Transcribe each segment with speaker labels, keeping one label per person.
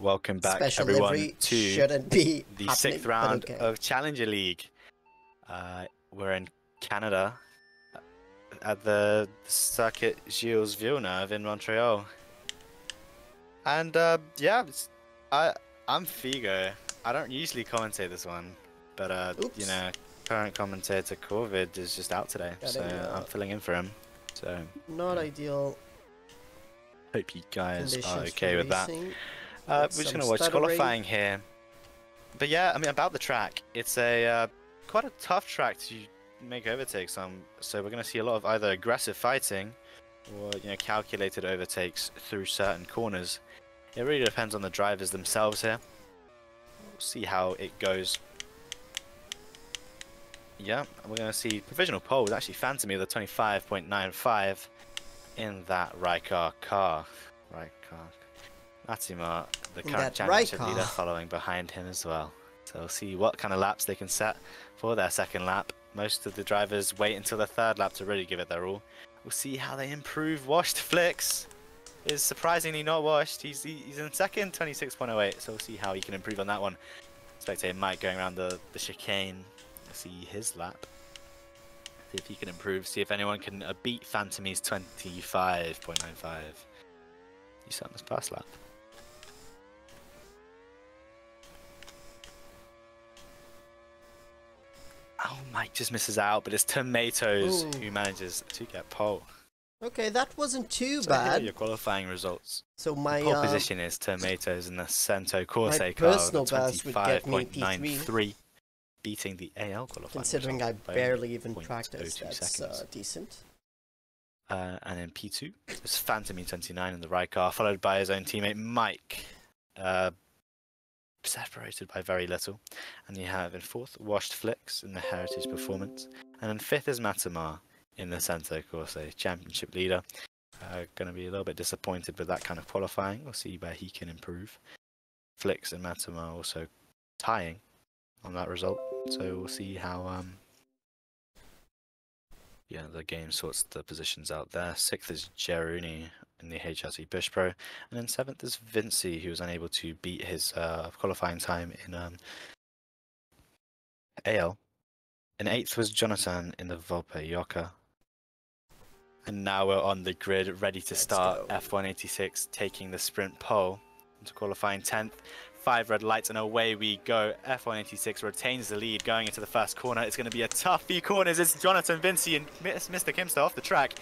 Speaker 1: Welcome back,
Speaker 2: Special
Speaker 1: everyone,
Speaker 2: livery
Speaker 1: to
Speaker 2: shouldn't be
Speaker 1: the
Speaker 2: happening,
Speaker 1: 6th round
Speaker 2: okay.
Speaker 1: of Challenger League. We're in Canada at the circuit Gilles Villeneuve in Montreal. And yeah, I'm Figo. I don't usually commentate this one, but you know, current commentator Corvid is just out today, so I'm filling in for him. So
Speaker 2: not ideal.
Speaker 1: Hope you guys are
Speaker 2: Conditions
Speaker 1: okay
Speaker 2: for
Speaker 1: with that.
Speaker 2: racing.
Speaker 1: We're just gonna watch
Speaker 2: stuttering.
Speaker 1: qualifying here. But yeah, I mean, about the track, it's a quite a tough track to make overtakes on. So we're going to see a lot of either aggressive fighting or, you know, calculated overtakes through certain corners. It really depends on the drivers themselves here. We'll see how it goes. Yeah, we're going to see provisional pole was actually Phantom with a 25.95 in that Raikar car. Matimar, the current championship leader, following behind him as well. So we'll see what kind of laps they can set for their second lap. Most of the drivers wait until the third lap to really give it their all. We'll see how they improve. Washed Flix is surprisingly not washed. He's in second, 26.08. So we'll see how he can improve on that one. Spectator Mike going around the chicane. We'll see his lap. See if he can improve. See if anyone can beat Phantomy's 25.95. You saw on this past lap. Oh, Mike just misses out, but it's Tomatoes who manages to get pole.
Speaker 2: Okay, that wasn't too
Speaker 1: so
Speaker 2: bad.
Speaker 1: Here are your qualifying results.
Speaker 2: So my
Speaker 1: pole position is Tomatoes in the Cento Corse car,
Speaker 2: personal best would get me
Speaker 1: 25.93, beating the AL qualifying.
Speaker 2: Considering I barely even practiced, that's decent.
Speaker 1: And in P2, it's Phantom 29 in the right car, followed by his own teammate Mike. Separated by very little. And you have in fourth Washed Flix in the Heritage Performance, and in fifth is Matamar in the Cento Corse championship leader. Going to be a little bit disappointed with that kind of qualifying. We'll see where he can improve. Flix and Matamar also tying on that result, so we'll see how yeah, the game sorts the positions out there. Sixth is Geruni in the HRC Bush Pro, and then seventh is Vinci, who was unable to beat his qualifying time in AL. And eighth was Jonathan in the Volpe Yoka. And now we're on the grid, ready to start. F186 taking the sprint pole into qualifying 10th. 5 red lights and away we go. F186 retains the lead going into the first corner. It's going to be a tough few corners. It's Jonathan, Vinci and Mr. Kimster off the track.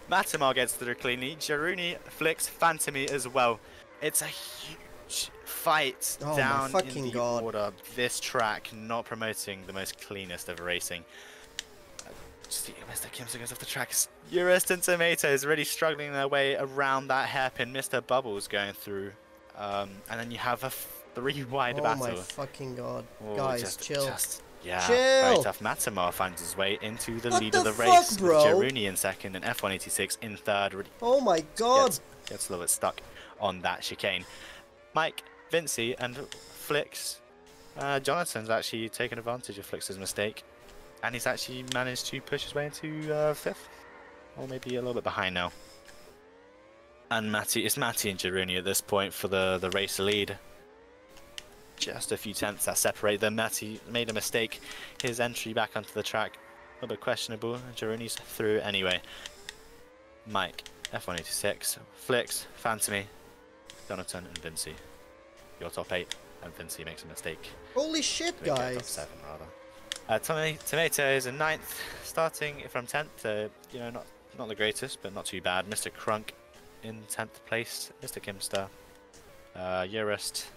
Speaker 1: Matamar gets through cleanly. Geruni, Flix, Phantomy as well. It's a huge fight down in the order. This track not promoting the most cleanest of racing. Mr. Kimster goes off the track. Eurist and Tomatoes really struggling their way around that hairpin. Mr. Bubbles going through. And then you have a 3-wide battle.
Speaker 2: Oh my fucking god. Guys, chill.
Speaker 1: Yeah,
Speaker 2: chill.
Speaker 1: Very tough. Matamar finds his way into the lead of the race.
Speaker 2: Bro?
Speaker 1: Geruni in second and F186 in third.
Speaker 2: Oh my god.
Speaker 1: Gets a little bit stuck on that chicane. Mike, Vinci and Flix. Jonathan's actually taken advantage of Flix's mistake. And he's actually managed to push his way into fifth. Or maybe a little bit behind now. And it's Matty and Geruni at this point for the race lead. Just a few tenths that separate them. Matty made a mistake. His entry back onto the track, a little bit questionable. Geruni's through anyway. Mike, F186, Flix, Phantomy, Jonathan and Vinci. Your top 8, and Vinci makes a mistake.
Speaker 2: Holy shit, guys.
Speaker 1: Top 7 rather. Tomatoes in 9th, starting from 10th. You know, not the greatest, but not too bad. Mr. Crunk in 10th place. Mr. Kimster, Eurist,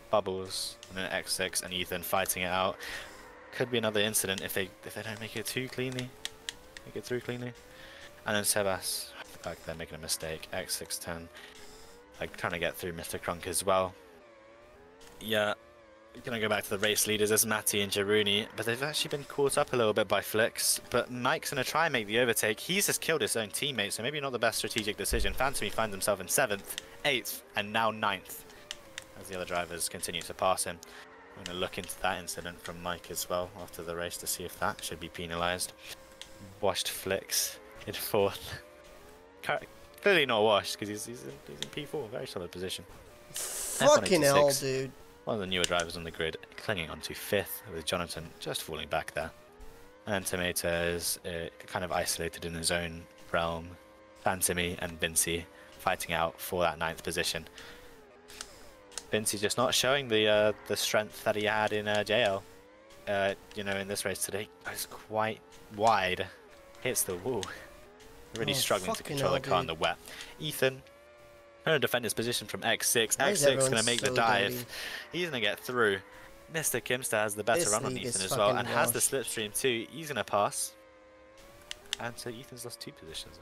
Speaker 1: Bubbles, and then X6 and Ethan fighting it out. Could be another incident if they don't make it too cleanly. Make it through cleanly. And then Sebas, like they're making a mistake. X610, like trying to get through Mr. Crunk as well. Yeah, gonna go back to the race leaders as Matty and Geruni, but they've actually been caught up a little bit by Flix. But Mike's gonna try and make the overtake. He's just killed his own teammate, so maybe not the best strategic decision. Phantomy finds himself in 7th, 8th, and now 9th. As the other drivers continue to pass him. I'm going to look into that incident from Mike as well after the race to see if that should be penalised. Washed Flix in 4th. Clearly not washed because he's in P4, very solid position.
Speaker 2: Fucking hell, dude.
Speaker 1: One of the newer drivers on the grid, clinging onto 5th, with Jonathan just falling back there. And Tomato is kind of isolated in his own realm. Phantomy and Vinci fighting out for that 9th position. Vinci just not showing the strength that he had in JL. You know, in this race today, goes quite wide, hits the wall. Really struggling to control the car in the wet. Ethan trying to defend his position from X6. X6 going to make the dive. Dirty. He's going to get through. Mr. Kimster has the better run on Ethan as well, and has the slipstream too. He's going to pass. And so Ethan's lost 2 positions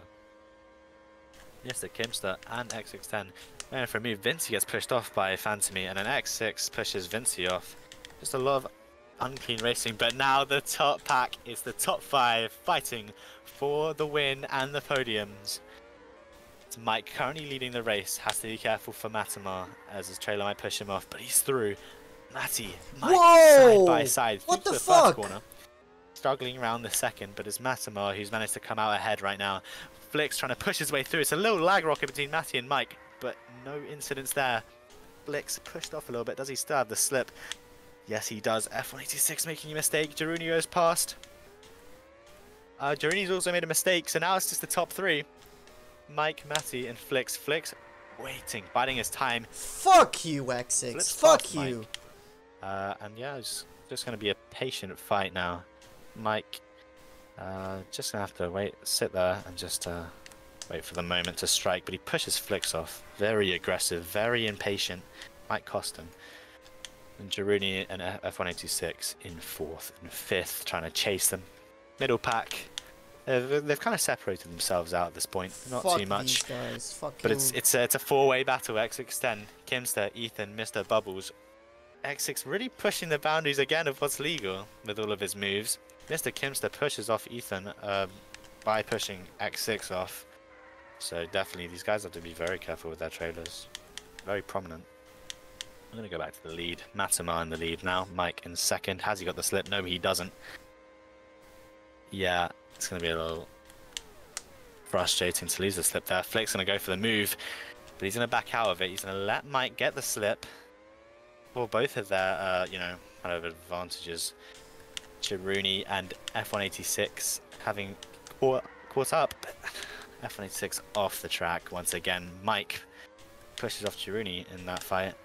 Speaker 1: then. Mr. Kimster and X610. And for a move, Vinci gets pushed off by Phantomy, and an X6 pushes Vinci off. Just a lot of unclean racing, but now the top pack is the top 5 fighting for the win and the podiums. It's Mike currently leading the race, has to be careful for Matamar as his trailer might push him off, but he's through. Mike side by side
Speaker 2: what the
Speaker 1: the
Speaker 2: fuck?
Speaker 1: first corner, struggling around the second, but it's Matamar who's managed to come out ahead right now. Flicks trying to push his way through. It's a little lag rocket between Matty and Mike, but no incidents there. Flicks pushed off a little bit. Does he still have the slip? Yes, he does. F186 making a mistake. Jaruni goes past. Jaruni's also made a mistake, so now it's just the top 3. Mike, Matty, and Flicks. Flicks waiting, biding his time.
Speaker 2: Fuck you, X6. Fuck you.
Speaker 1: And yeah, it's just going to be a patient fight now. Mike, just going to have to sit there and just wait for the moment to strike, but he pushes Flicks off. Very aggressive, very impatient. Might cost him. And Jaruni and F186 in 4th and 5th, trying to chase them. Middle pack, they've kind of separated themselves out at this point. Not too much, but it's a 4-way battle. X610, Kimster, Ethan, Mr. Bubbles. X6 really pushing the boundaries again of what's legal with all of his moves. Mr. Kimster pushes off Ethan by pushing X6 off. So definitely these guys have to be very careful with their trailers. Very prominent. I'm going to go back to the lead. Matamar in the lead now. Mike in 2nd. Has he got the slip? No, he doesn't. Yeah, it's going to be a little frustrating to lose the slip there. Flick's going to go for the move, but he's going to back out of it. He's going to let Mike get the slip. For both of their, you know, kind of advantages. Jaruni and F186 having caught up. F186 off the track once again. Mike pushes off Jaruni in that fight.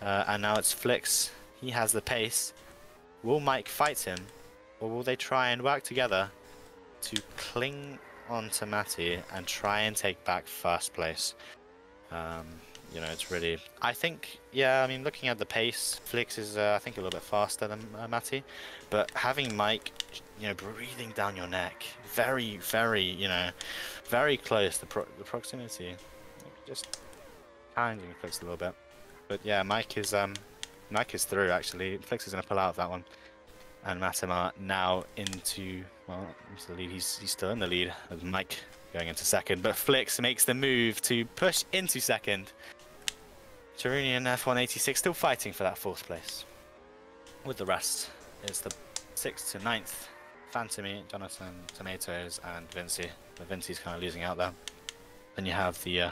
Speaker 1: And now it's Flicks. He has the pace. Will Mike fight him? Or will they try and work together to cling onto Matty and try and take back 1st place? You know, it's really... I think, yeah, I mean, looking at the pace, Flicks is, I think, a little bit faster than Matty. But having Mike, you know, breathing down your neck, very, very, you know, very close, the proximity. Just challenging Flicks a little bit. But yeah, Mike is through, actually. Flicks is going to pull out of that one. And Matamar now into the lead. He's still in the lead with Mike going into 2nd. But Flicks makes the move to push into 2nd. Jaruni and F186 still fighting for that 4th place. With the rest, it's the 6th to 9th. Phantomy, Jonathan, Tomatoes, and Vinci. But Vinci's kind of losing out there. Then you have the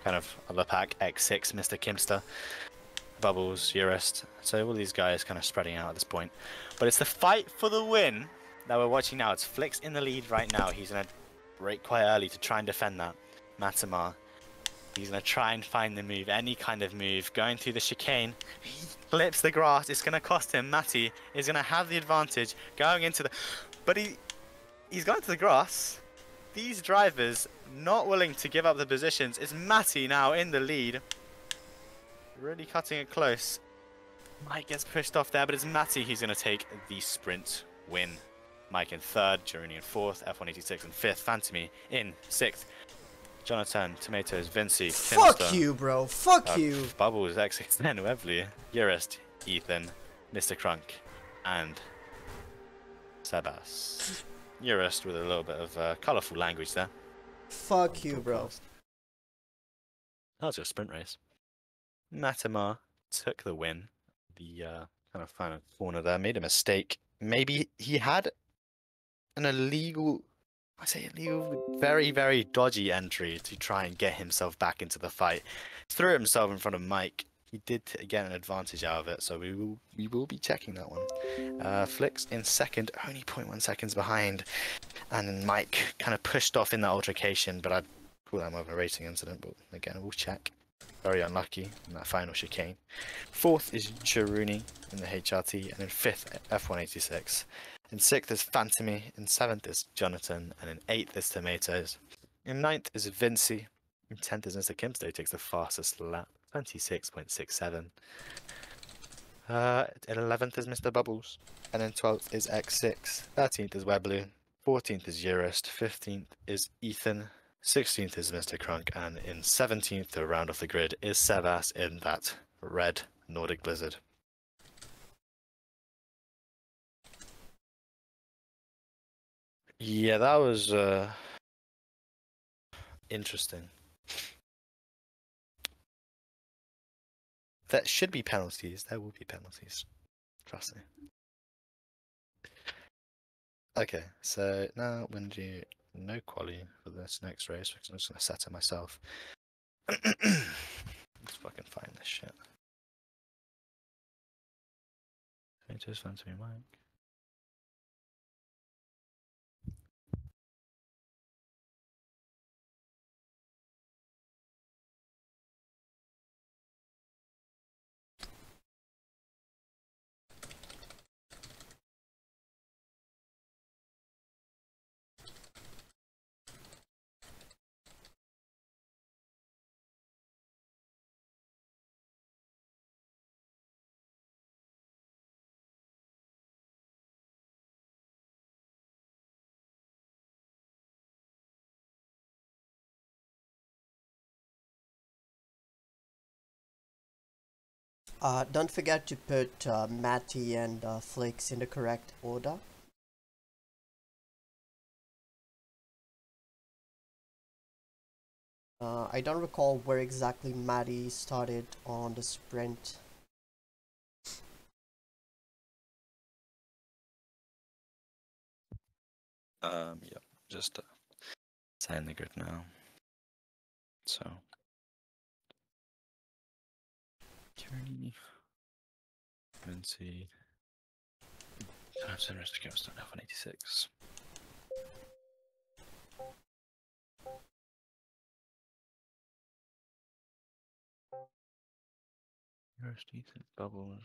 Speaker 1: kind of other pack, X6, Mr. Kimster, Bubbles, Eurist. So all these guys kind of spreading out at this point. But it's the fight for the win that we're watching now. It's Flicks in the lead right now. He's going to brake quite early to try and defend that. Matamar, he's going to try and find the move, any kind of move. Going through the chicane, he flips the grass. It's going to cost him. Matty is going to have the advantage going into the... But he's going to the grass. These drivers not willing to give up the positions. It's Matty now in the lead. Really cutting it close. Mike gets pushed off there, but it's Matty who's going to take the sprint win. Mike in 3rd, Jaruni in 4th, F186 in 5th, Phantomy in 6th. Jonathan, Tomatoes, Vinci,
Speaker 2: Fuck
Speaker 1: Kimster,
Speaker 2: you, bro. Fuck you.
Speaker 1: Bubbles, X610, Webley, Eurist, Ethan, Mr. Crunk, and Sebas. Eurist with a little bit of colourful language there.
Speaker 2: Fuck you, bro.
Speaker 1: That was your sprint race. Matamar took the win. The kind of final corner there, made a mistake. Maybe he had an illegal, very, very dodgy entry to try and get himself back into the fight. Threw himself in front of Mike, he did get an advantage out of it, so we will be checking that one. Flicks in second, only 0.1 seconds behind, and Mike kind of pushed off in that altercation, but I'd call that more of a racing incident, but again, we'll check. Very unlucky in that final chicane. Fourth is Jiruni in the HRT, and in fifth, F186. In sixth is Phantomy, in seventh is Jonathan, and in eighth is Tomatoes. In ninth is Vinci, in 10th is Mr. Kimsto, who takes the fastest lap, 26.67. At 11th is Mr. Bubbles, and then 12th is X6, 13th is Webblue, 14th is Eurist, 15th is Ethan, 16th is Mr. Crunk, and in 17th, to round off the grid, is Sebas in that red Nordic Blizzard. Yeah, that was interesting. There should be penalties. There will be penalties. Trust me. Okay, so now we're going to do no quali for this next race because I'm just going to set it myself. Let's fucking find this shit. Tomatoes, Phantom, Mike.
Speaker 2: Don't forget to put Matty and Flakes in the correct order. I don't recall where exactly Matty started on the sprint.
Speaker 1: Yeah, just setting the grid now. So, Kearney, Vinci, Thompson, rest of Gilles, F186. Yours, decent bubbles.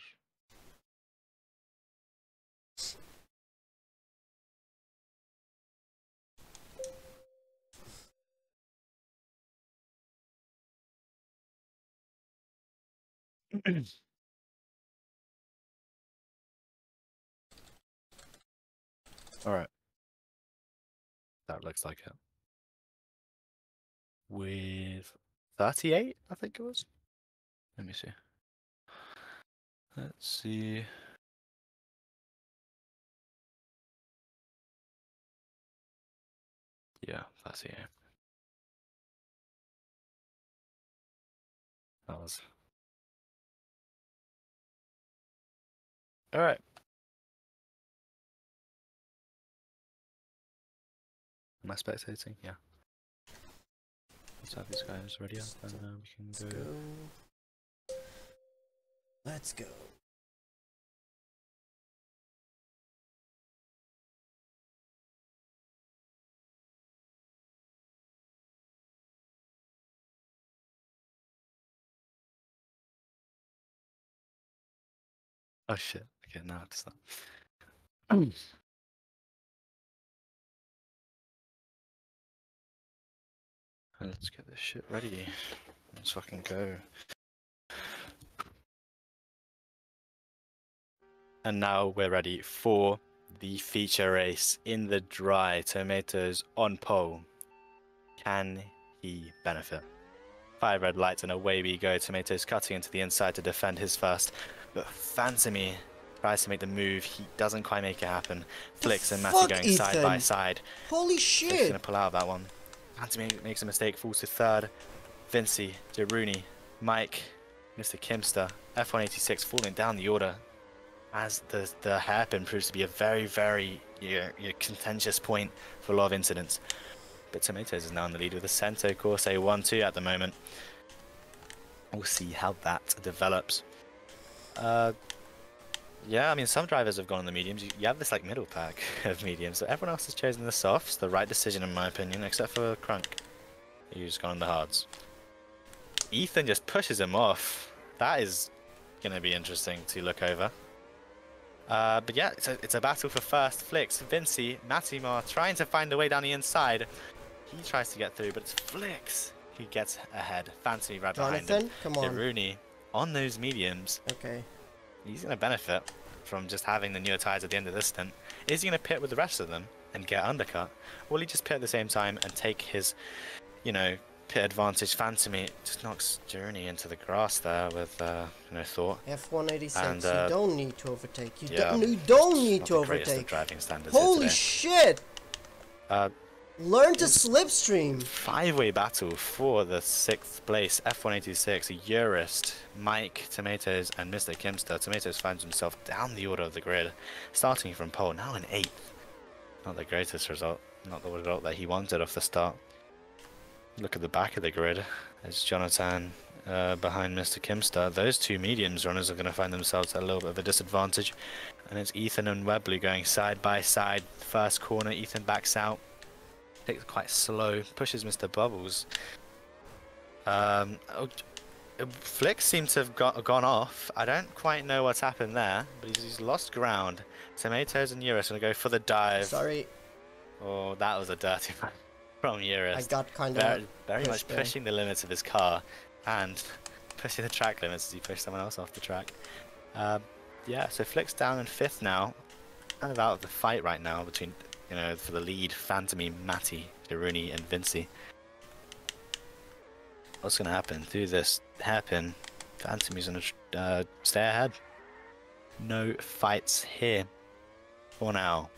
Speaker 1: Alright. That looks like it. With 38, I think it was. Let me see. Let's see. Yeah, 38. That was. Alright. Am I spectating? Yeah. Let's have these guys ready up and we can go.
Speaker 2: Let's go.
Speaker 1: Oh shit. Okay, now it's not. Let's get this shit ready. Let's fucking go. And now we're ready for the feature race in the dry. Tomatoes on pole. Can he benefit? 5 red lights and away we go. Tomatoes cutting into the inside to defend his first. But Phantomy tries to make the move. He doesn't quite make it happen. Flicks and Matty going side by side.
Speaker 2: Holy shit!
Speaker 1: He's going to pull out of that one. Phantomy makes a mistake, falls to third. Vinci, Jiruni, Mike, Mr. Kimster, F186 falling down the order as the hairpin proves to be a very, very contentious point for a lot of incidents. But Tomatoes is now in the lead with a Cento Corse 1-2 at the moment. We'll see how that develops. Yeah, I mean, some drivers have gone on the mediums. You have this like middle pack of mediums, so everyone else has chosen the softs. The right decision, in my opinion, except for Crunk, who's gone on the hards. Ethan just pushes him off. That is going to be interesting to look over. But yeah, it's a battle for first. Flix, Vinci, Matimar trying to find a way down the inside. He tries to get through, but it's Flix who gets ahead. Fancy right behind him.
Speaker 2: Come on.
Speaker 1: Rooney on those mediums.
Speaker 2: Okay.
Speaker 1: He's going to benefit from just having the newer tyres at the end of this stint. Is he going to pit with the rest of them and get undercut? Or will he just pit at the same time and take his, you know, pit advantage? Fancy just knocks Journey into the grass there with, you know, thought.
Speaker 2: F186,
Speaker 1: and,
Speaker 2: you don't need to overtake. You
Speaker 1: yeah,
Speaker 2: don't need
Speaker 1: not
Speaker 2: to
Speaker 1: the greatest of
Speaker 2: overtake.
Speaker 1: driving standards
Speaker 2: Holy
Speaker 1: here
Speaker 2: shit! Learn to slipstream.
Speaker 1: Five-way battle for the 6th place. F186, Eurist, Mike, Tomatoes, and Mr. Kimster. Tomatoes finds himself down the order of the grid, starting from pole, now in 8th. Not the greatest result, not the result that he wanted off the start. Look at the back of the grid. There's Jonathan behind Mr. Kimster. Those two mediums runners are going to find themselves at a little bit of a disadvantage. And it's Ethan and Webley going side by side. First corner, Ethan backs out. Takes it quite slow, pushes Mr. Bubbles. Flick seems to have gone off. I don't quite know what's happened there, but he's lost ground. Tomatoes and Eurus going to go for the dive.
Speaker 2: Sorry.
Speaker 1: Oh, that was a dirty one from Eurus.
Speaker 2: I got kind of
Speaker 1: very much pushing the limits of his car and pushing the track limits as he pushed someone else off the track. Yeah, so Flick's down in 5th now. Kind of out of the fight right now between, you know, for the lead, Phantomy, Matty, Rooney, and Vinci. What's going to happen through this hairpin? Phantomy's going to stay ahead. No fights here for now.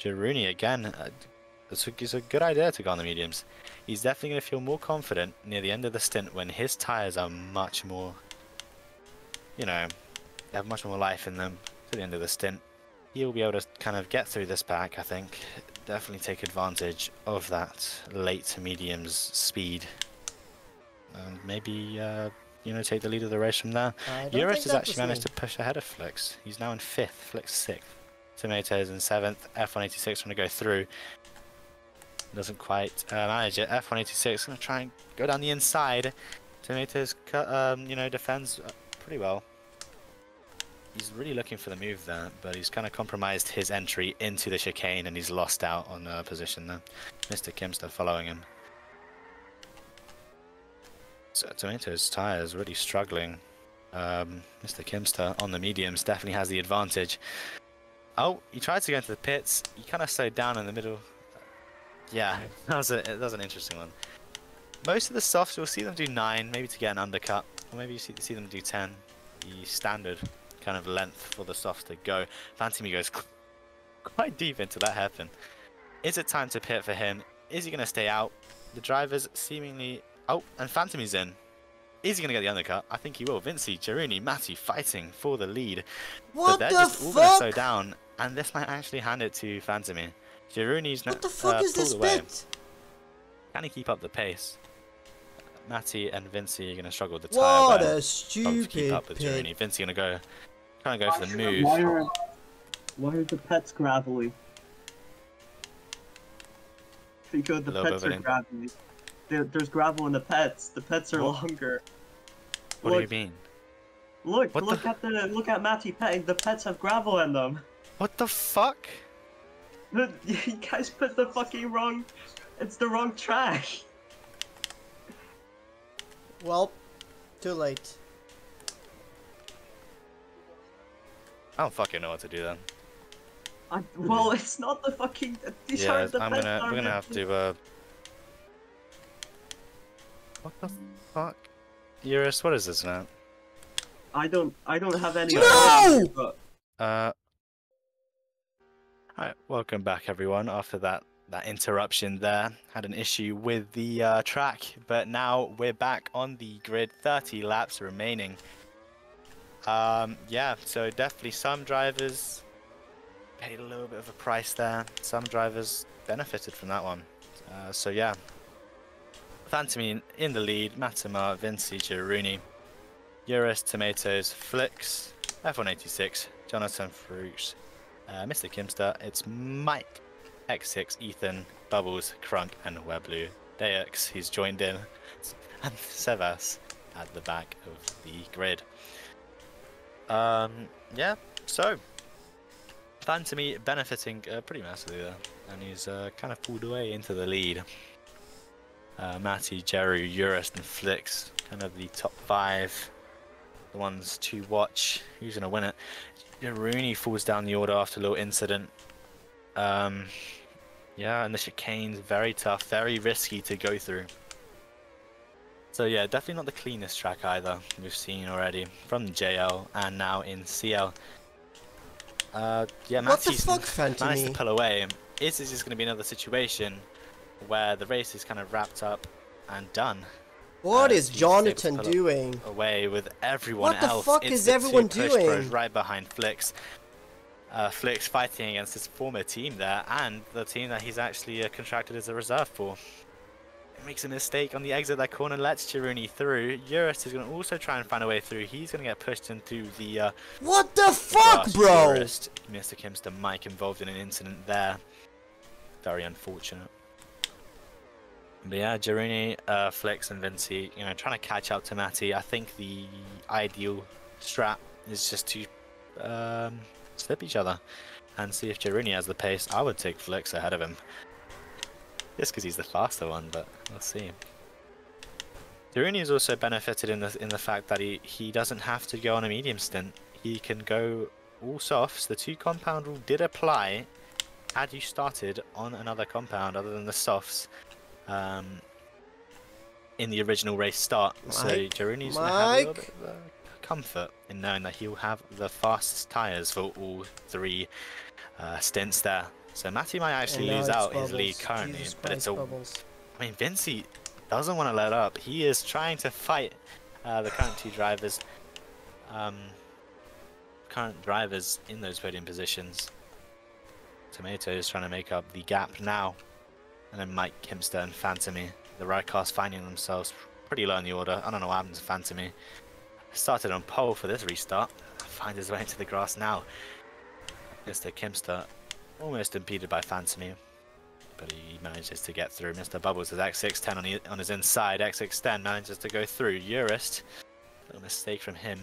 Speaker 1: Rooney again. It's a good idea to go on the mediums. He's definitely going to feel more confident near the end of the stint when his tyres are much more, you know, have much more life in them to the end of the stint. He'll be able to kind of get through this pack, I think. Definitely take advantage of that late to mediums speed. And maybe, you know, take the lead of the race from there. Eurus has actually managed to push ahead of Flix. He's now in 5th, Flix 6th. Tomatoes in 7th, F186 going to go through. Doesn't quite manage it. F186 going to try and go down the inside. Tomatoes, you know, defends pretty well. He's really looking for the move there, but he's kind of compromised his entry into the chicane and he's lost out on the position there. Mr. Kimster following him. So Tomatoes' tyres really struggling. Mr. Kimster on the mediums definitely has the advantage. Oh, he tried to go into the pits. He kind of slowed down in the middle. Yeah, that was an interesting one. Most of the softs, you'll see them do 9, maybe to get an undercut, or maybe you see them do 10. The standard kind of length for the softs to go. Phantomy goes quite deep into that hairpin. Is it time to pit for him? Is he going to stay out? The drivers seemingly... Oh, and Phantomy's in. Is he going to get the undercut? I think he will. Vinci, Girouni, Matty fighting for the lead.
Speaker 2: What
Speaker 1: but they're
Speaker 2: the
Speaker 1: just all
Speaker 2: fuck?
Speaker 1: going to slow down, and this might actually hand it to Phantomy. Girouni's
Speaker 2: What the fuck is this
Speaker 1: away.
Speaker 2: bit?
Speaker 1: Can he keep up the pace? Matty and Vinci are going to struggle with the tyre.
Speaker 2: What
Speaker 1: wear.
Speaker 2: a stupid
Speaker 1: keep up with
Speaker 2: pit.
Speaker 1: Girouni. Vinci going to try and go for the move.
Speaker 3: Why are the pets gravelly? Because the pets are gravelly. There's gravel in the pets. The pets are longer.
Speaker 1: What do you mean?
Speaker 3: Look at Matty petting. The pets have gravel in them.
Speaker 1: What the fuck?
Speaker 3: You guys put the fucking wrong. It's the wrong track.
Speaker 2: Well, too late.
Speaker 1: I don't fucking know what to do then.
Speaker 3: Well, it's not the fucking. These
Speaker 1: Yeah,
Speaker 3: are the
Speaker 1: we're gonna have to. What the fuck? Eurus, what is this now?
Speaker 3: I don't have any.
Speaker 2: No!
Speaker 3: But...
Speaker 1: Alright, welcome back everyone. After that interruption there, had an issue with the track, but now we're back on the grid. 30 laps remaining. Yeah, so definitely some drivers paid a little bit of a price there. Some drivers benefited from that one. So yeah, Phantomy in the lead, Matamar, Vinci, Girouni. Eurus, Tomatoes, Flicks, F186, Jonathan Fruits, Mr. Kimster. It's Mike, X6, Ethan, Bubbles, Crunk, and Weblu. Deux, he's joined in, and Sevas at the back of the grid. Yeah, so Phantomy benefiting pretty massively there, and he's kind of pulled away into the lead. Matty, Jerry, Eurus, and Flicks, kind of the top 5, the ones to watch. Who's gonna win it? Rooney falls down the order after a little incident. Yeah, and the chicane's very tough, very risky to go through. So yeah, definitely not the cleanest track either. We've seen already from JL and now in CL. Yeah, Matty's managed to pull away. Is this just going to be another situation where the race is kind of wrapped up and done?
Speaker 2: What is Jonathan doing?
Speaker 1: Away with everyone else.
Speaker 2: What the fuck is everyone doing?
Speaker 1: Right behind Flicks. Flicks fighting against his former team there, and the team that he's actually contracted as a reserve for. He makes a mistake on the exit of that corner, lets Chiruni through. Eurus is going to also try and find a way through. He's going to get pushed into the...
Speaker 2: what the fuck, bro?
Speaker 1: Eurus. Mr. Kimster Mike involved in an incident there. Very unfortunate. But yeah, Chiruni, Flicks and Vinci, you know, trying to catch up to Matty. I think the ideal strat is just to slip each other and see if Chiruni has the pace. I would take Flicks ahead of him. Just because he's the faster one, but we'll see. Chiruni has also benefited in the fact that he doesn't have to go on a medium stint. He can go all softs. The 2 compound rule did apply had you started on another compound other than the softs in the original race start. So Chiruni's going to have a little bit of comfort in knowing that he'll have the fastest tyres for all 3 stints there. So Matty might actually lose out his lead currently, but it's a... I mean, Vinci doesn't want to let up. He is trying to fight the current 2 drivers, in those podium positions. Tomato is trying to make up the gap now, and then Mike, Kimster, and Phantomy, the right cars finding themselves pretty low in the order. I don't know what happened to Phantomy. Started on pole for this restart, find his way into the grass now. Mr. Kimster almost impeded by Phantomy, but he manages to get through. Mr. Bubbles is X610 on his inside. X610 manages to go through. Eurus, little mistake from him.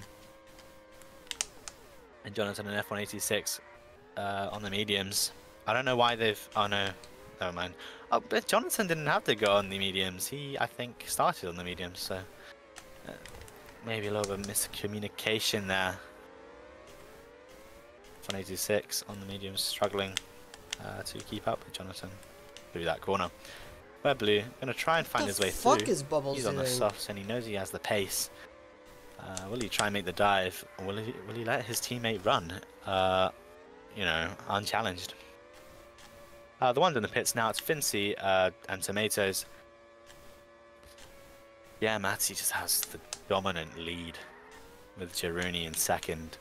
Speaker 1: And Jonathan and F186 on the mediums. I don't know why they've... Oh no, never mind. Oh, but Jonathan didn't have to go on the mediums. He, I think, started on the mediums, so... maybe a little bit of miscommunication there. 186 on the mediums, struggling to keep up with Jonathan through that corner. Weblu going to try and find his way through.
Speaker 2: Is Bubbles
Speaker 1: He's on the softs and he knows he has the pace. Will he try and make the dive, or will he let his teammate run? You know, unchallenged. The ones in the pits now, it's Fincy and Tomatoes. Yeah, Matty just has the dominant lead with Chiruni in second.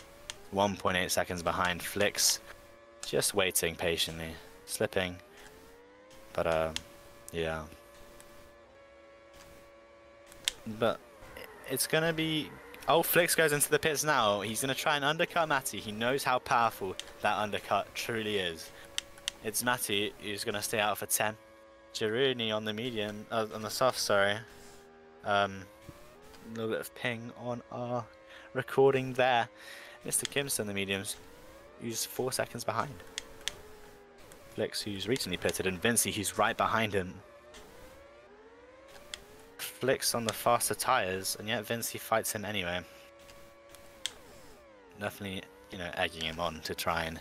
Speaker 1: 1.8 seconds behind. Flicks just waiting patiently, slipping, but yeah, but it's gonna be... Oh, Flicks goes into the pits now. He's gonna try and undercut Matty. He knows how powerful that undercut truly is. It's Matty who's gonna stay out for 10. Chiruni on the medium, on the soft, sorry. A little bit of ping on our recording there. Mr. Kimster on the mediums, who's 4 seconds behind. Flicks, who's recently pitted, and Vinci, who's right behind him. Flicks on the faster tyres, and yet Vinci fights him anyway. Definitely, you know, egging him on to try and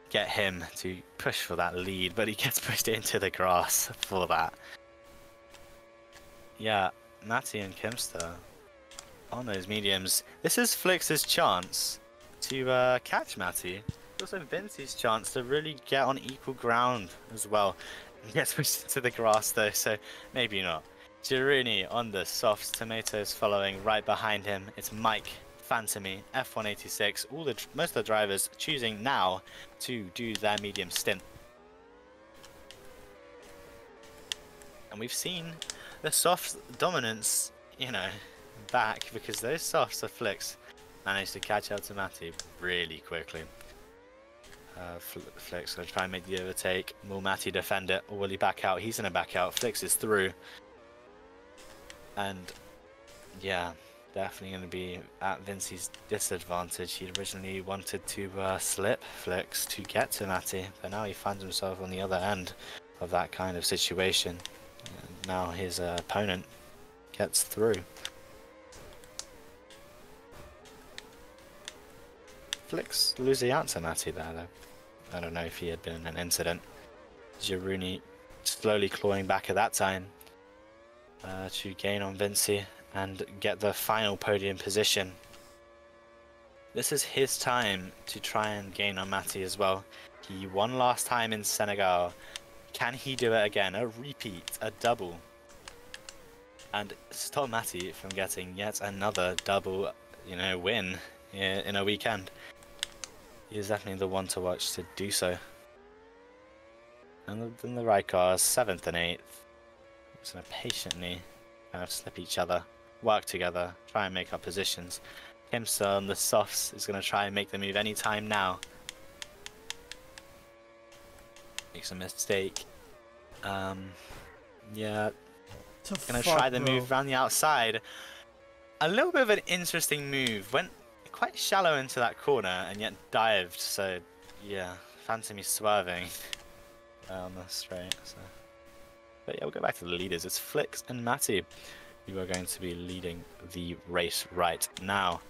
Speaker 1: get him to push for that lead, but he gets pushed into the grass for that. Yeah, Matty and Kimster on those mediums. This is Flicks' chance to catch Matty. Also Vinci's chance to really get on equal ground as well. He gets pushed into the grass though, so maybe not. Chiruni on the softs, Tomatoes following right behind him. It's Mike, Phantomy, F186, most of the drivers choosing now to do their medium stint. And we've seen the soft dominance, you know, back because those softs of Flicks managed to catch up to Matty really quickly. Flicks going to try and make the overtake. Will Matty defend it or will he back out? He's going to back out. Flicks is through. And yeah, definitely going to be at Vincey's disadvantage. He originally wanted to slip Flicks to get to Matty, but now he finds himself on the other end of that kind of situation. And now his opponent gets through. Flicks losing out to Matty there though. I don't know if he had been in an incident. Girouni slowly clawing back at that time to gain on Vincey and get the final podium position. This is his time to try and gain on Matty as well. He won last time in Senegal. Can he do it again? A repeat, a double. And stop Matty from getting yet another double, win in a weekend. He is definitely the one to watch to do so. And then the right cars, 7th and 8th. Just going to patiently kind of slip each other, work together, try and make up positions. Kimster on the softs is going to try and make the move anytime now. Makes a mistake. Yeah. Going to try the move around the outside. A little bit of an interesting move. Went quite shallow into that corner and yet dived. So yeah, fancy me swerving on the straight. So. But yeah, we'll go back to the leaders. It's Flicks and Matty who are going to be leading the race right now.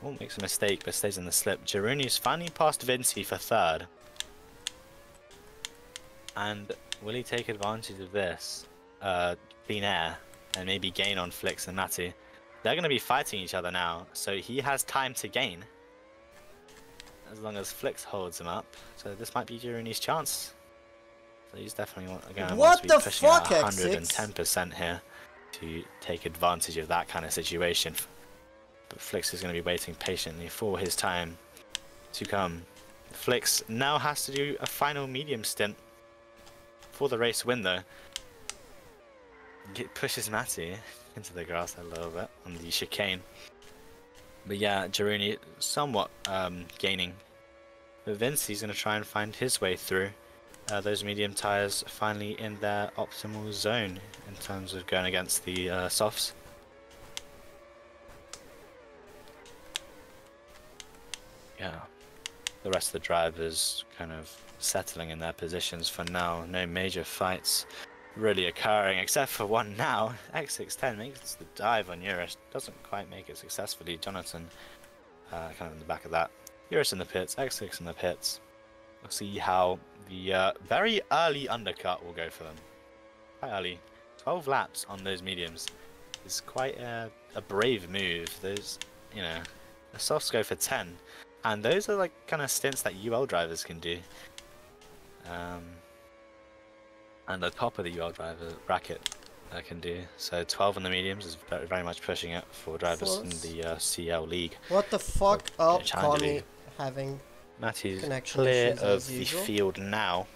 Speaker 1: Oh, makes a mistake but stays in the slip. Girouni's finally passed Vincey for 3rd. And will he take advantage of this clean air and maybe gain on Flicks and Matty? They're going to be fighting each other now, so he has time to gain as long as Flicks holds him up. So this might be Girouni's chance. So he's definitely wants to be pushing at 110% here to take advantage of that kind of situation. But Flicks is going to be waiting patiently for his time to come. Flicks now has to do a final medium stint for the race win though. Pushes Matty into the grass a little bit on the chicane. But yeah, Girouni somewhat gaining. But Vincey's going to try and find his way through. Those medium tyres finally in their optimal zone in terms of going against the softs. Yeah, the rest of the drivers kind of settling in their positions for now. No major fights really occurring except for one now. X13 makes the dive on Eurus, doesn't quite make it successfully. Jonathan kind of in the back of that. Eurus in the pits, X6 in the pits. We'll see how the very early undercut will go for them. Quite early. 12 laps on those mediums is quite a brave move. Those, the softs go for 10. And those are like kind of stints that UL drivers can do. And the top of the UL driver bracket can do. So 12 on the mediums is very much pushing it for drivers in the CL League.
Speaker 2: What the fuck? Oh, Connie having
Speaker 1: Matty's clear of the field now.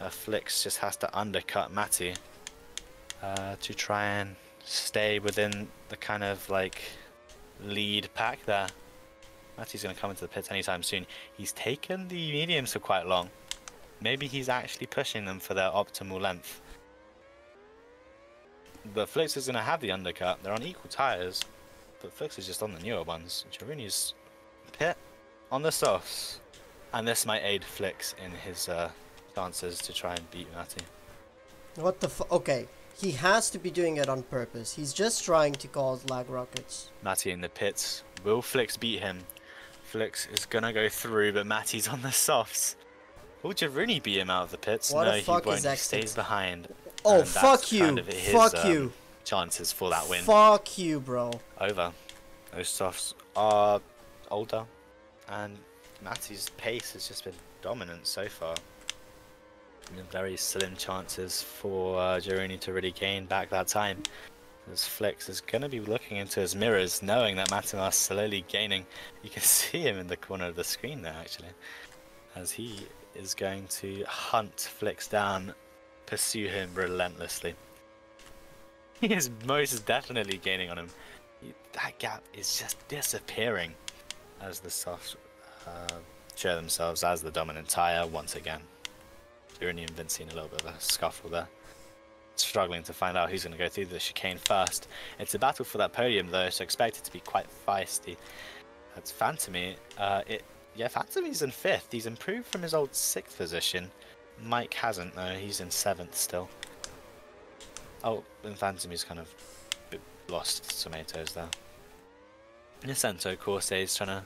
Speaker 1: Flicks just has to undercut Matty to try and stay within the kind of like lead pack there. Matty's going to come into the pits anytime soon. He's taken the mediums for quite long. Maybe he's actually pushing them for their optimal length. But Flicks is going to have the undercut. They're on equal tyres, but Flicks is just on the newer ones. Girouni's pit on the softs. And this might aid Flicks in his chances to try and beat Matty.
Speaker 2: What the fuck? Okay, he has to be doing it on purpose. He's just trying to cause lag rockets.
Speaker 1: Matty in the pits. Will Flicks beat him? Flicks is going to go through, but Matty's on the softs. Will Girouni beat him out of the pits?
Speaker 2: What
Speaker 1: no,
Speaker 2: the fuck
Speaker 1: he won't.
Speaker 2: is
Speaker 1: He stays behind.
Speaker 2: Oh, fuck you!
Speaker 1: Kind of his,
Speaker 2: fuck you!
Speaker 1: Chances for that win.
Speaker 2: Fuck you, bro.
Speaker 1: Over. Those softs are older, and Matty's pace has just been dominant so far. Very slim chances for Girouni to really gain back that time. As Flicks is going to be looking into his mirrors, knowing that Matty is slowly gaining. You can see him in the corner of the screen there, actually, as he is going to hunt Flicks down, pursue him relentlessly. He is most definitely gaining on him. That gap is just disappearing as the softs show themselves as the dominant tyre once again. Girouni and Vinci in a little bit of a scuffle there. Struggling to find out who's going to go through the chicane first. It's a battle for that podium though, so expect it to be quite feisty. That's Phantomy. Yeah, Phantomy's in 5th. He's improved from his old 6th position. Mike hasn't though, he's in 7th still. Oh, and Phantomy's kind of lost tomatoes there. Nicento Corse is trying to...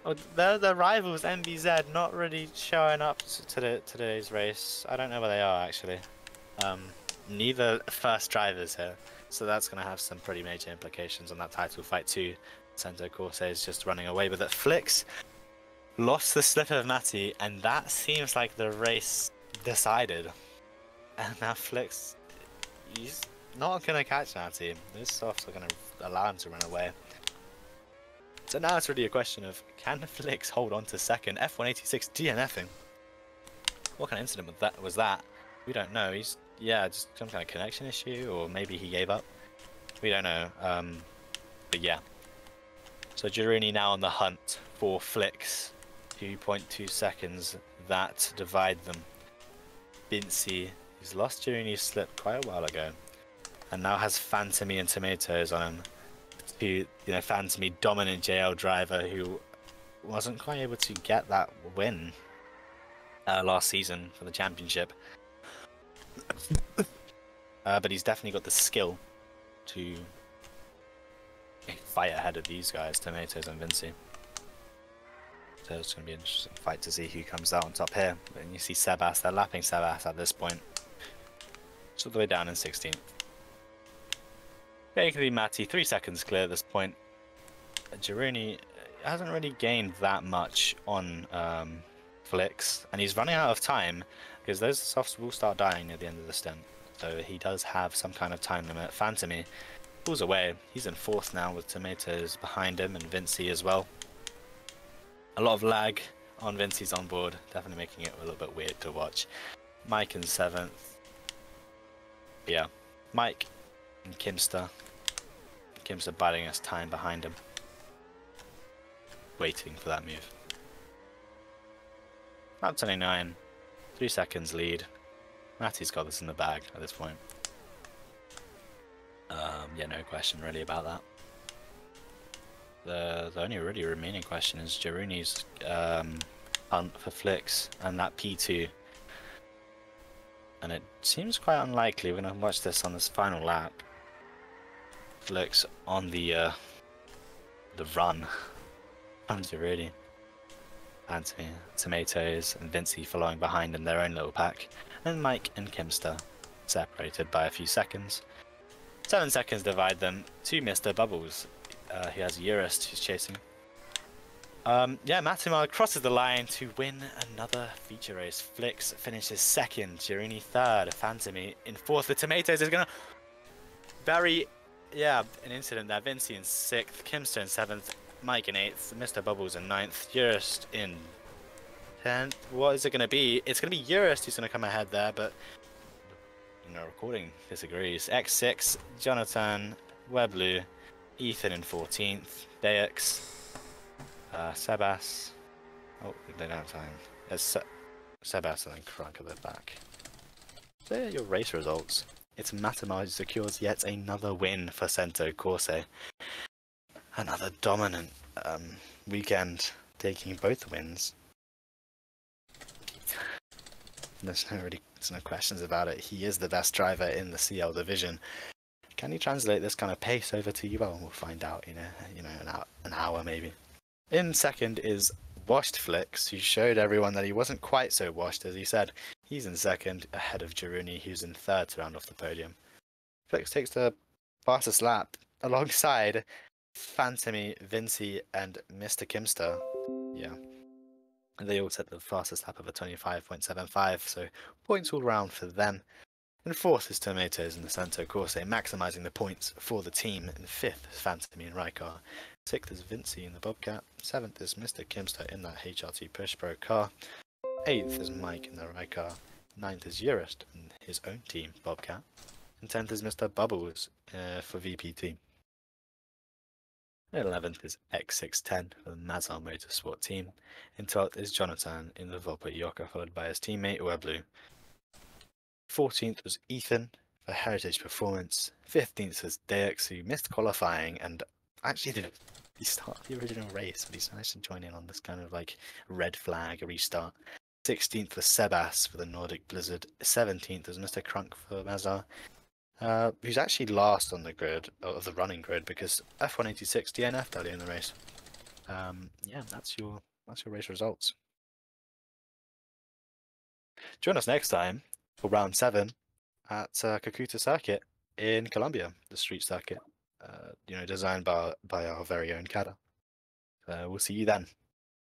Speaker 1: Oh, the rivals MBZ not really showing up to today's race. I don't know where they are actually. Neither first drivers here, so that's going to have some pretty major implications on that title fight too. Nicento Corse is just running away with it. Flix lost the slip of Matty, and that seems like the race decided. And now Flix, he's not going to catch Matty. Those softs are going to allow him to run away. So now it's really a question of, can Flix hold on to second? F186 DNFing. What kind of incident was that? We don't know. He's, yeah, just some kind of connection issue, or maybe he gave up. We don't know. But yeah. So Girouni now on the hunt for Flix. 2.2 seconds that divide them. Vinci, he's lost Girouni's slip quite a while ago, and now has Phantomy and Tomatoes on him. Who, Phantomy, dominant JL driver who wasn't quite able to get that win last season for the championship. But he's definitely got the skill to fight ahead of these guys, Tomatoes and Vinci. So it's going to be an interesting fight to see who comes out on top here. And you see Sebas, they're lapping Sebas at this point. It's all the way down in 16th. Basically, Matty, 3 seconds clear at this point. Girouni hasn't really gained that much on Flix, and he's running out of time because those softs will start dying near the end of the stint. So he does have some kind of time limit. Phantomy pulls away. He's in 4th now with Tomatoes behind him and Vinci as well. A lot of lag on Vinci's onboard, definitely making it a little bit weird to watch. Mike in 7th. Yeah, Mike and Kimster. Kimster biding us time behind him. Waiting for that move. Lap 29. 3 seconds lead. Matty's got this in the bag at this point. Yeah, no question really about that. The only really remaining question is Girouni's hunt for Flix and that P2. And it seems quite unlikely. We're going to watch this on this final lap. Flix on the run. Girouni. Phantomy, Tomatoes and Vinci following behind in their own little pack. And Mike and Kimster separated by a few seconds. 7 seconds divide them to Mr. Bubbles. He has Eurist who's chasing. Yeah, Matimar crosses the line to win another feature race. Flix finishes 2nd, Girouni 3rd, Phantomy in 4th. The Tomatoes is gonna bury, yeah, an incident there. Vinci in 6th, Kimster in 7th, Mike in 8th, Mr. Bubbles in 9th, Eurist in 10th. What is it gonna be? It's gonna be Eurist who's gonna come ahead there, but recording disagrees. X6, Jonathan, Weblu, Ethan in 14th, Dex, Sebas. Oh, they don't have time. There's Sebas and then Crunk at the back. There are your race results. It's Matamaj secures yet another win for Cento Corse. Another dominant weekend, taking both wins. There's no questions about it. He is the best driver in the CL division. Can he translate this kind of pace over to UL? We'll find out in an hour maybe. In 2nd is Washed Flix, who showed everyone that he wasn't quite so washed as he said. He's in 2nd, ahead of Girouni, who's in 3rd to round off the podium. Flix takes the fastest lap alongside Phantomy, Vinci, and Mr. Kimster. Yeah. And they all set the fastest lap of a 25.75, so points all round for them. And 4th is Tomatoes in the Cento Corse, maximising the points for the team. And 5th is Phantomy and Rykar. 6th is Vinci in the Bobcat. 7th is Mr. Kimster in that HRT Push Pro car. 8th is Mike in the Rykar. 9th is Eurist in his own team, Bobcat. In 10th is Mr. Bubbles for VPT. In 11th is X610 for the Mazar Motorsport team. In 12th is Jonathan in the Volpa Yoka, followed by his teammate Ueblu. 14th was Ethan for Heritage Performance. 15th was Dex, who missed qualifying and actually didn't start the original race, but he's managed to join in on this kind of like red flag restart. 16th was Sebas for the Nordic Blizzard. 17th was Mr. Crunk for Mazar, who's actually last on the grid, of the running grid, because F186 DNF'd early in the race. Yeah, that's your race results. Join us next time for round 7 at Kakuta Circuit in Colombia, the street circuit, designed by our very own Kada. We'll see you then.